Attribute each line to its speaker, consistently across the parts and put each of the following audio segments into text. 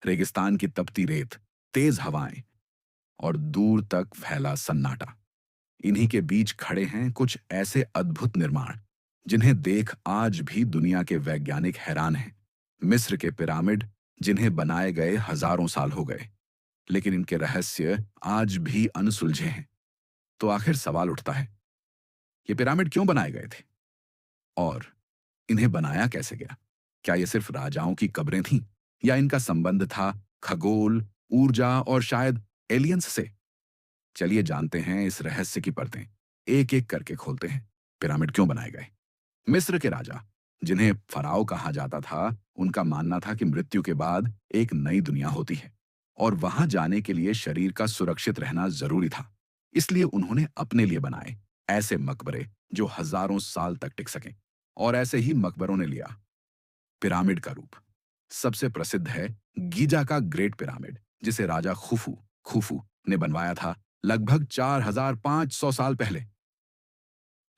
Speaker 1: रेगिस्तान की तपती रेत, तेज हवाएं और दूर तक फैला सन्नाटा। इन्हीं के बीच खड़े हैं कुछ ऐसे अद्भुत निर्माण जिन्हें देख आज भी दुनिया के वैज्ञानिक हैरान हैं। मिस्र के पिरामिड, जिन्हें बनाए गए हजारों साल हो गए, लेकिन इनके रहस्य आज भी अनसुलझे हैं। तो आखिर सवाल उठता है, ये पिरामिड क्यों बनाए गए थे और इन्हें बनाया कैसे गया? क्या ये सिर्फ राजाओं की कब्रें थीं या इनका संबंध था खगोल, ऊर्जा और शायद एलियंस से? चलिए जानते हैं इस रहस्य की परतें। एक एक करके खोलते हैं। पिरामिड क्यों बनाए गए? मिस्र के राजा, जिन्हें फराओ कहा जाता था, उनका मानना था कि मृत्यु के बाद एक नई दुनिया होती है और वहां जाने के लिए शरीर का सुरक्षित रहना जरूरी था। इसलिए उन्होंने अपने लिए बनाए ऐसे मकबरे जो हजारों साल तक टिक सकें। और ऐसे ही मकबरों ने लिया पिरामिड का रूप। सबसे प्रसिद्ध है गीजा का ग्रेट पिरामिड, जिसे राजा खुफू खुफू ने बनवाया था लगभग 4500 साल पहले।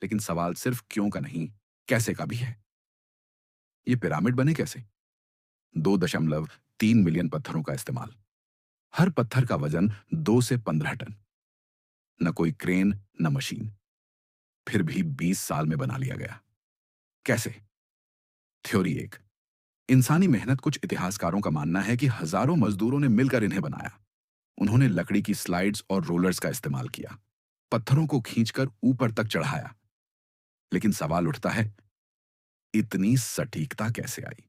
Speaker 1: लेकिन सवाल सिर्फ क्यों का नहीं, कैसे का भी है। ये पिरामिड बने कैसे? 2.3 मिलियन पत्थरों का इस्तेमाल। हर पत्थर का वजन 2 से 15 टन। न कोई क्रेन, न मशीन। फिर भी 20 साल में बना लिया गया। कैसे? थ्योरी एक, इंसानी मेहनत। कुछ इतिहासकारों का मानना है कि हजारों मजदूरों ने मिलकर इन्हें बनाया। उन्होंने लकड़ी की स्लाइड्स और रोलर्स का इस्तेमाल किया, पत्थरों को खींचकर ऊपर तक चढ़ाया। लेकिन सवाल उठता है, इतनी सटीकता कैसे आई?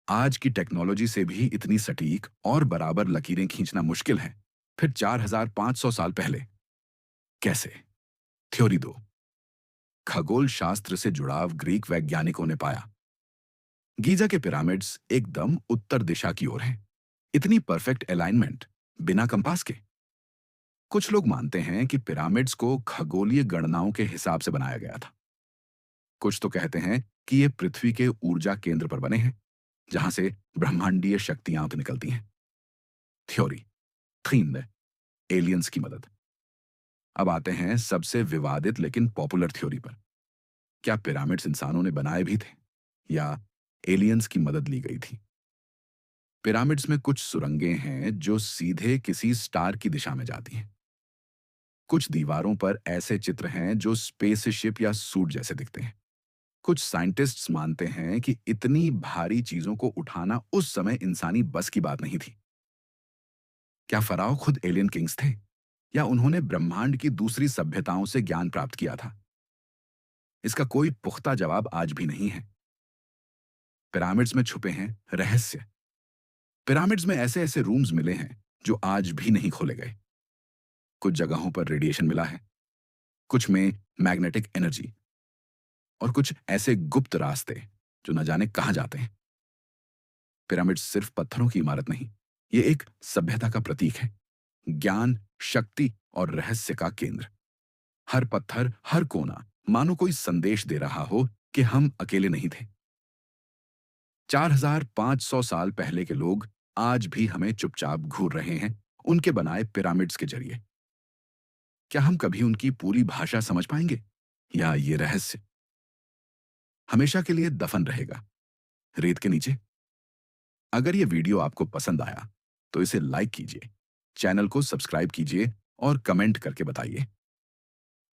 Speaker 1: आज की टेक्नोलॉजी से भी इतनी सटीक और बराबर लकीरें खींचना मुश्किल है, फिर 4500 साल पहले कैसे? थ्योरी दो, खगोल शास्त्र से जुड़ाव ग्रीक वैज्ञानिकों ने पाया। गीजा के पिरामिड्स एकदम उत्तर दिशा की ओर हैं। इतनी परफेक्ट अलाइनमेंट बिना कंपास के। कुछ लोग मानते हैं कि पिरामिड्स को खगोलीय गणनाओं के हिसाब से बनाया गया था। कुछ तो कहते हैं कि ये पृथ्वी के ऊर्जा केंद्र पर बने हैं, जहां से ब्रह्मांडीय शक्तियां तो निकलती हैं। थ्योरी तीन, एलियंस की मदद। अब आते हैं सबसे विवादित लेकिन पॉपुलर थ्योरी पर। क्या पिरामिड्स इंसानों ने बनाए भी थे या एलियंस की मदद ली गई थी? पिरामिड्स में कुछ सुरंगें हैं जो सीधे किसी स्टार की दिशा में जाती हैं। कुछ दीवारों पर ऐसे चित्र हैं जो स्पेसशिप या सूट जैसे दिखते हैं। कुछ साइंटिस्ट्स मानते हैं कि इतनी भारी चीजों को उठाना उस समय इंसानी बस की बात नहीं थी। क्या फराओ खुद एलियन किंग्स थे या उन्होंने ब्रह्मांड की दूसरी सभ्यताओं से ज्ञान प्राप्त किया था? इसका कोई पुख्ता जवाब आज भी नहीं है। पिरामिड्स में छुपे हैं रहस्य। पिरामिड्स में ऐसे ऐसे रूम्स मिले हैं जो आज भी नहीं खोले गए। कुछ जगहों पर रेडिएशन मिला है, कुछ में मैग्नेटिक एनर्जी, और कुछ ऐसे गुप्त रास्ते जो न जाने कहां जाते हैं। पिरामिड्स सिर्फ पत्थरों की इमारत नहीं, ये एक सभ्यता का प्रतीक है। ज्ञान, शक्ति और रहस्य का केंद्र। हर पत्थर, हर कोना मानो कोई संदेश दे रहा हो कि हम अकेले नहीं थे। 4500 साल पहले के लोग आज भी हमें चुपचाप घूर रहे हैं उनके बनाए पिरामिड्स के जरिए। क्या हम कभी उनकी पूरी भाषा समझ पाएंगे या ये रहस्य हमेशा के लिए दफन रहेगा रेत के नीचे? अगर ये वीडियो आपको पसंद आया तो इसे लाइक कीजिए, चैनल को सब्सक्राइब कीजिए और कमेंट करके बताइए,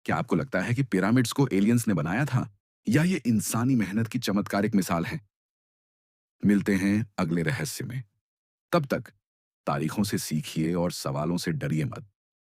Speaker 1: क्या आपको लगता है कि पिरामिड्स को एलियंस ने बनाया था या ये इंसानी मेहनत की चमत्कारिक मिसाल है? मिलते हैं अगले रहस्य में। तब तक तारीखों से सीखिए और सवालों से डरिए मत।